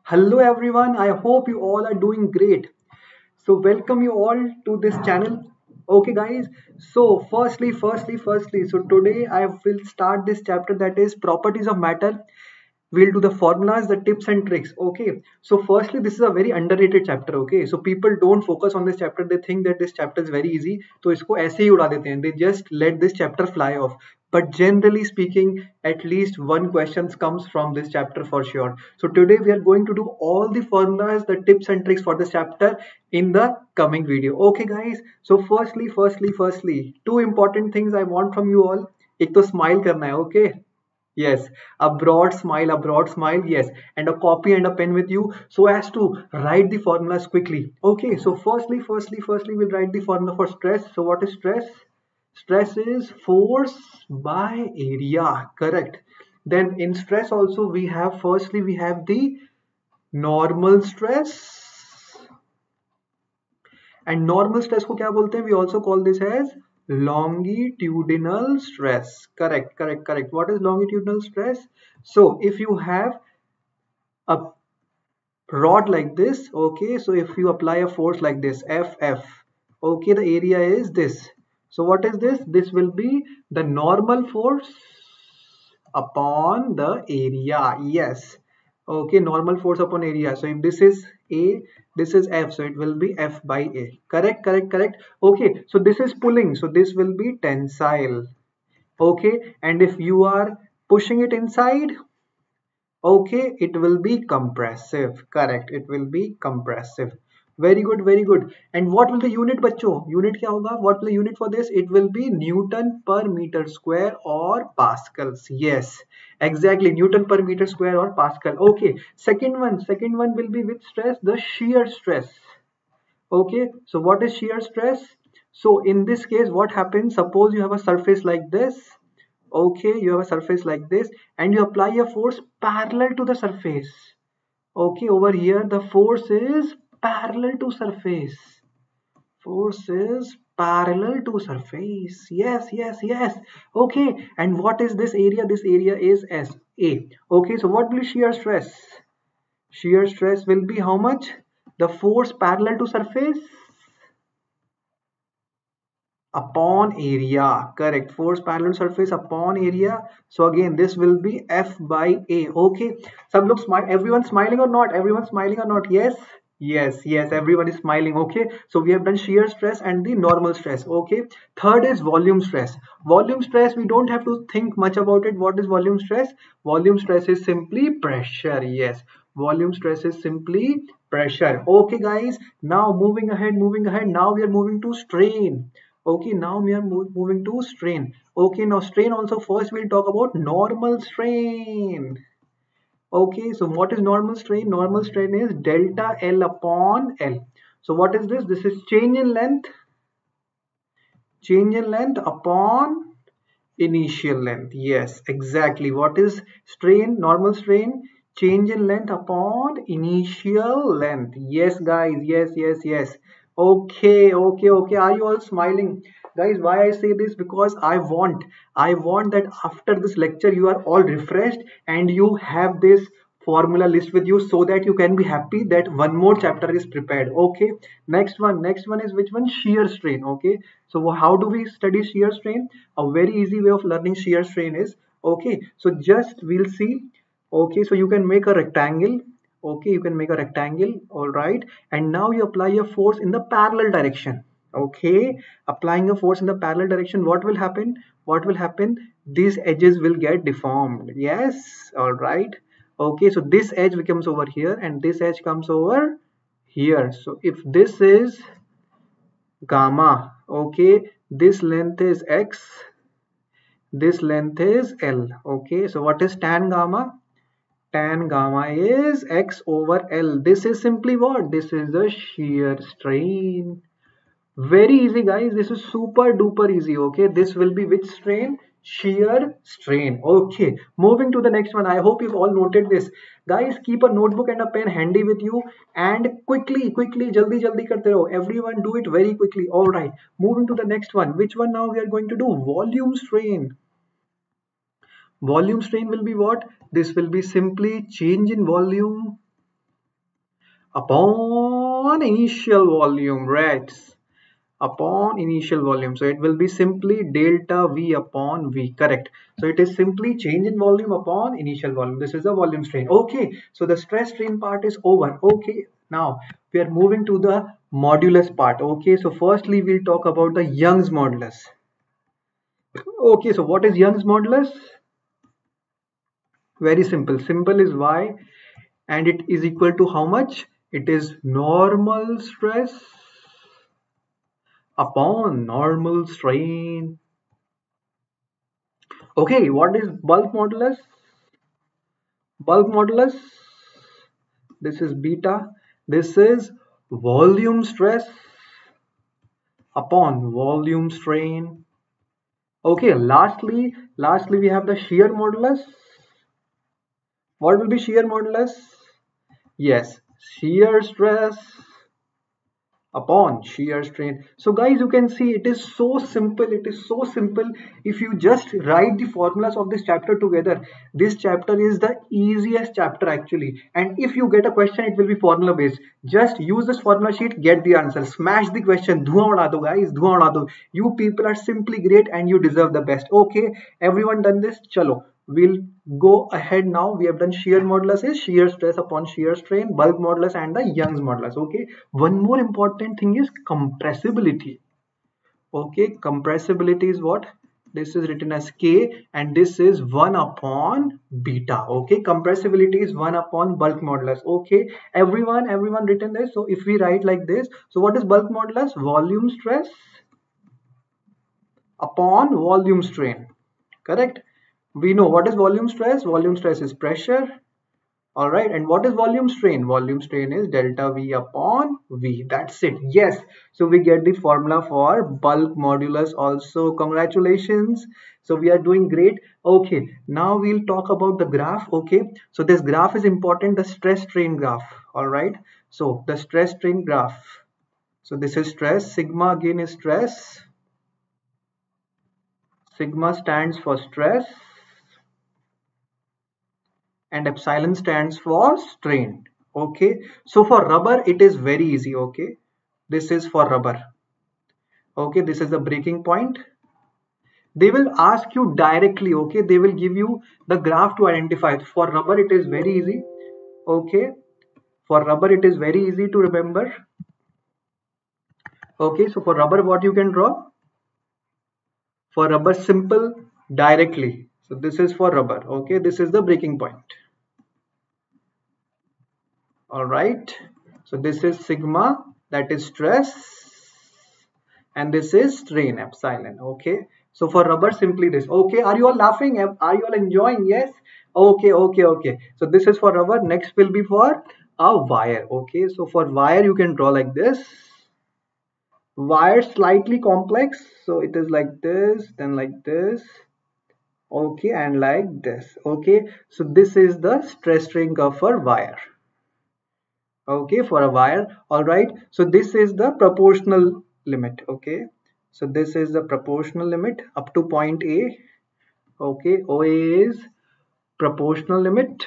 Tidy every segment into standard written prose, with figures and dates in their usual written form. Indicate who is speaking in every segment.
Speaker 1: Hello everyone, I hope you all are doing great. So welcome you all to this channel. Okay guys, so firstly, so today I will start this chapter that is properties of matter. We'll do the formulas, the tips and tricks. Okay, so firstly this is a very underrated chapter. Okay, so people don't focus on this chapter. They think that this chapter is very easy, तो इसको ऐसे ही उड़ा देते हैं. They just let this chapter fly off. But generally speaking, at least one question comes from this chapter for sure. So today we are going to do all the formulas, the tips and tricks for this chapter in the coming video. Okay guys, so firstly two important things I want from you all. एक तो smile करना है. Okay, yes, a broad smile, yes, and a copy and a pen with you so as to write the formulas quickly. Okay, so firstly, we'll write the formula for stress. So what is stress? Stress is force by area, correct. Then in stress also we have firstly we have the normal stress, and normal stress को क्या बोलते हैं? We also call this as longitudinal stress. Correct. What is longitudinal stress? So if you have a rod like this, okay, so if you apply a force like this, F, okay, the area is this. So what is this? This will be the normal force upon the area. Yes, okay, normal force upon area. So if this is A, this is F, so it will be F by A. Correct. Okay, so this is pulling, so this will be tensile. Okay, and if you are pushing it inside, okay, it will be compressive. Correct, it will be compressive. Very good. And what will the unit, बच्चों? Unit क्या होगा? What will the unit for this? It will be Newton per meter square or Pascals. Yes, exactly, Newton per meter square or Pascal. Okay, second one will be with stress, the shear stress. Okay, so what is shear stress? So in this case, what happens? Suppose you have a surface like this. Okay, you have a surface like this and you apply a force parallel to the surface. Okay, over here the force is parallel to surface. Force is parallel to surface. Yes. Okay, and what is this area? This area is SA. Okay, so what will be shear stress? Shear stress will be how much? The force parallel to surface upon area. Correct, force parallel surface upon area. So again this will be F by A. Okay, सब लोग smile, everyone smiling or not? Everyone smiling or not? Yes, everyone is smiling. Okay, so we have done shear stress and the normal stress. Okay, third is volume stress. Volume stress, we don't have to think much about it. What is volume stress? Volume stress is simply pressure. Yes, volume stress is simply pressure. Okay guys, now moving ahead, now we are moving to strain. Okay, now we are moving to strain. Okay, now strain also, first we'll talk about normal strain. Okay, so what is normal strain? Normal strain is delta L upon L. So what is this? This is change in length upon initial length. Yes, exactly. What is strain? Normal strain, change in length upon initial length. Yes guys, yes. Okay. Are you all smiling? Guys, why I say this? Because I want that after this lecture you are all refreshed and you have this formula list with you so that you can be happy that one more chapter is prepared. Okay, next one is which one? Shear strain. Okay, so how do we study shear strain? A very easy way of learning shear strain is, okay, so just we'll see. Okay, so you can make a rectangle. Okay, you can make a rectangle, all right, and now you apply a force in the parallel direction. Okay, applying a force in the parallel direction, what will happen? These edges will get deformed. Yes, all right. Okay, so this edge becomes over here and this edge comes over here. So if this is gamma, okay, this length is x, this length is L. Okay, so what is tan gamma? Tan gamma is x over L. This is simply what? This is the shear strain. Very easy guys, this is super duper easy. Okay, this will be which strain? Shear strain. Okay, moving to the next one. I hope you've all noted this. Guys, keep a notebook and a pen handy with you and quickly jaldi karte raho. Everyone do it very quickly. All right, moving to the next one. Which one now we are going to do? Volume strain. Volume strain will be what? This will be simply change in volume upon initial volume, right? Upon initial volume, so it will be simply delta V upon V, correct? So it is simply change in volume upon initial volume. This is the volume strain. Okay, so the stress strain part is over. Okay, now we are moving to the modulus part. Okay, so firstly we'll talk about the Young's modulus. Okay, so what is Young's modulus? Very simple. Simple is Y, and it is equal to how much? It is normal stress upon normal strain. Okay, what is bulk modulus? Bulk modulus, this is beta. This is volume stress upon volume strain. Okay, lastly we have the shear modulus. What will be shear modulus? Yes, shear stress upon shear strain. So guys, you can see it is so simple. It is so simple. If you just write the formulas of this chapter together, this chapter is the easiest chapter actually. And if you get a question, it will be formula based. Just use this formula sheet, get the answer, smash the question. Dhua uda do guys, dhua uda do. You people are simply great and you deserve the best. Okay, everyone done this? Chalo, we'll go ahead now. We have done shear modulus is shear stress upon shear strain, bulk modulus, and the Young's modulus. Okay, one more important thing is compressibility. Okay, compressibility is what? This is written as K, and this is 1 upon beta. Okay, compressibility is 1 upon bulk modulus. Okay, everyone written this. So if we write like this, so what is bulk modulus? Volume stress upon volume strain, correct? We know what is volume stress. Volume stress is pressure. All right, and what is volume strain? Volume strain is delta V upon V. That's it. Yes, so we get the formula for bulk modulus also. Congratulations. So we are doing great. Okay, now we'll talk about the graph. Okay, so this graph is important, the stress strain graph. All right, so the stress strain graph. So this is stress. Sigma again is stress. Sigma stands for stress and epsilon stands for strain. Okay, so for rubber it is very easy. Okay, this is for rubber. Okay, this is the breaking point. They will ask you directly. Okay, they will give you the graph to identify. For rubber it is very easy. Okay, for rubber it is very easy to remember. Okay, so for rubber what you can draw? For rubber, simple, directly. So this is for rubber. Okay, this is the breaking point. All right, so this is sigma, that is stress, and this is strain, epsilon. Okay, so for rubber simply this. Okay, are you all laughing? Are you all enjoying? Yes. Okay, so this is for rubber. Next will be for a wire. Okay, so for wire you can draw like this. Wire slightly complex, so it is like this, then like this. Okay, and like this. Okay, so this is the stress strain curve for wire. Okay, for a wire. All right, so this is the proportional limit. Okay, so this is the proportional limit up to point A. Okay, OA is proportional limit.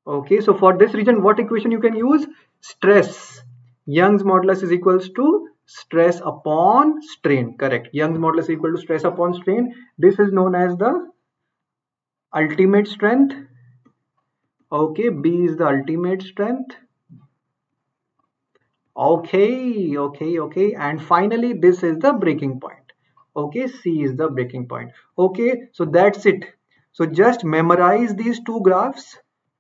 Speaker 1: Okay, so for this region, what equation you can use? Stress. Young's modulus is equals to stress upon strain. Correct. Young's modulus is equal to stress upon strain. This is known as the ultimate strength. Okay, B is the ultimate strength. Okay, and finally this is the breaking point. Okay, C is the breaking point. Okay, so that's it. So just memorize these two graphs.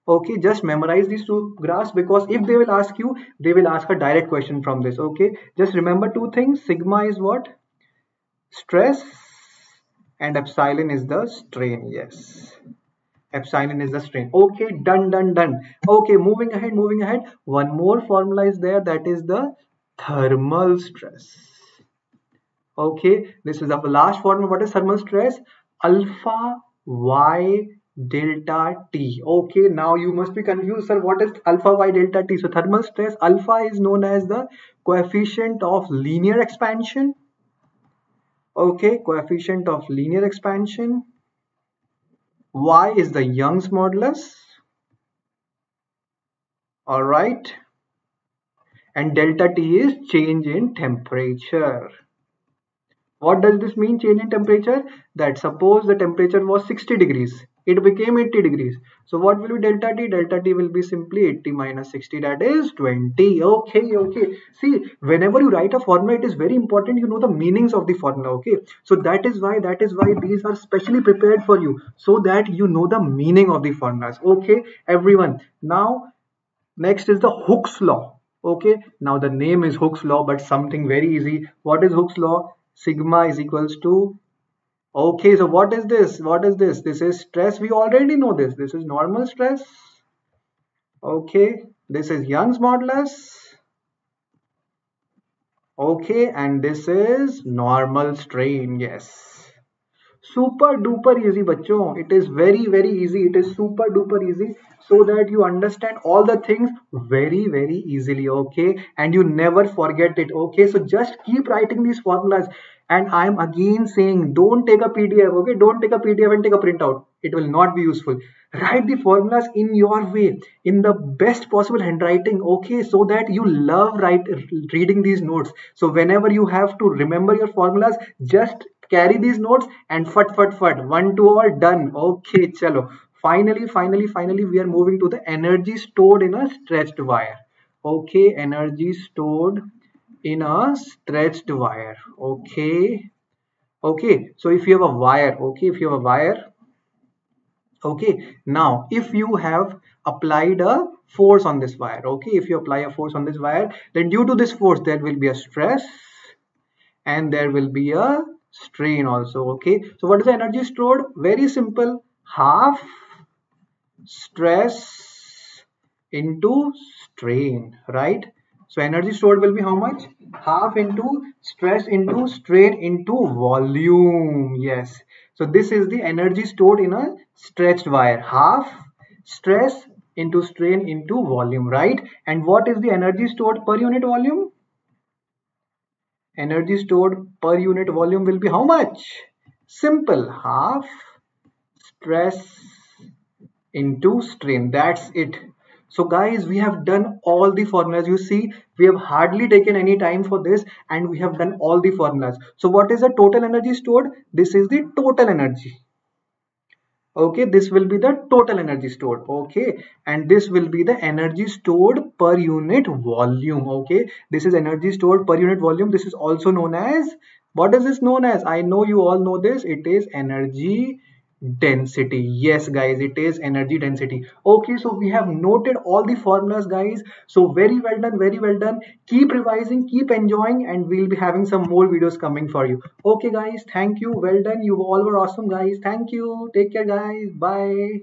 Speaker 1: Okay, just memorize these two graphs, because if they will ask you, they will ask a direct question from this. Okay, just remember two things. Sigma is what? Stress, and epsilon is the strain. Yes, epsilon is the strain. Okay, done. Okay, moving ahead. One more formula is there, that is the thermal stress. Okay, this is the last formula. What is thermal stress? Alpha Y delta T. Okay, now you must be confused, sir. What is alpha Y delta T? So thermal stress, alpha is known as the coefficient of linear expansion. Okay, coefficient of linear expansion. Y is the Young's modulus. All right. And delta T is change in temperature. What does this mean, change in temperature? That suppose the temperature was 60 degrees, it became 80 degrees. So what will be delta T? Delta T will be simply 80 minus 60, that is 20. Okay, okay. See, whenever you write a formula, it is very important you know the meanings of the formula. Okay, so that is why these are specially prepared for you, so that you know the meaning of the formulas. Okay, everyone. Now next is the Hooke's law. Okay, now the name is Hooke's law, but something very easy. What is Hooke's law? Sigma is equals to. Okay, so what is this? What is this? This is stress. We already know this. This is normal stress. Okay, this is Young's modulus. Okay, and this is normal strain. Yes. Super duper easy, bachcho. It is very easy. It is super duper easy, so that you understand all the things very easily. Okay, and you never forget it. Okay, so just keep writing these formulas. And I'm again saying, don't take a PDF. Okay, don't take a PDF and take a printout. It will not be useful. Write the formulas in your way, in the best possible handwriting. Okay, so that you love reading these notes. So whenever you have to remember your formulas, just carry these notes and fat 1 2 all done. Okay, chalo. Finally we are moving to the energy stored in a stretched wire. Okay, energy stored in a stretched wire. Okay, okay, so if you have a wire, okay, if you have a wire, okay, now if you have applied a force on this wire, okay, if you apply a force on this wire, then due to this force there will be a stress and there will be a strain also. Okay, so what is the energy stored? Very simple, half stress into strain, right? So energy stored will be how much? Half into stress into strain into volume. Yes, so this is the energy stored in a stretched wire, half stress into strain into volume, right? And what is the energy stored per unit volume? Energy stored per unit volume will be how much? Simple, half stress into strain. That's it. So guys, we have done all the formulas. You see, we have hardly taken any time for this and we have done all the formulas. So what is the total energy stored? This is the total energy. Okay, this will be the total energy stored. Okay, and this will be the energy stored per unit volume. Okay, this is energy stored per unit volume. This is also known as, what is this known as? I know you all know this. It is energy density. Yes guys, it is energy density. Okay, so we have noted all the formulas guys. So very well done, very well done. Keep revising, keep enjoying, and we'll be having some more videos coming for you. Okay guys, thank you, well done, you all were awesome guys. Thank you, take care guys, bye.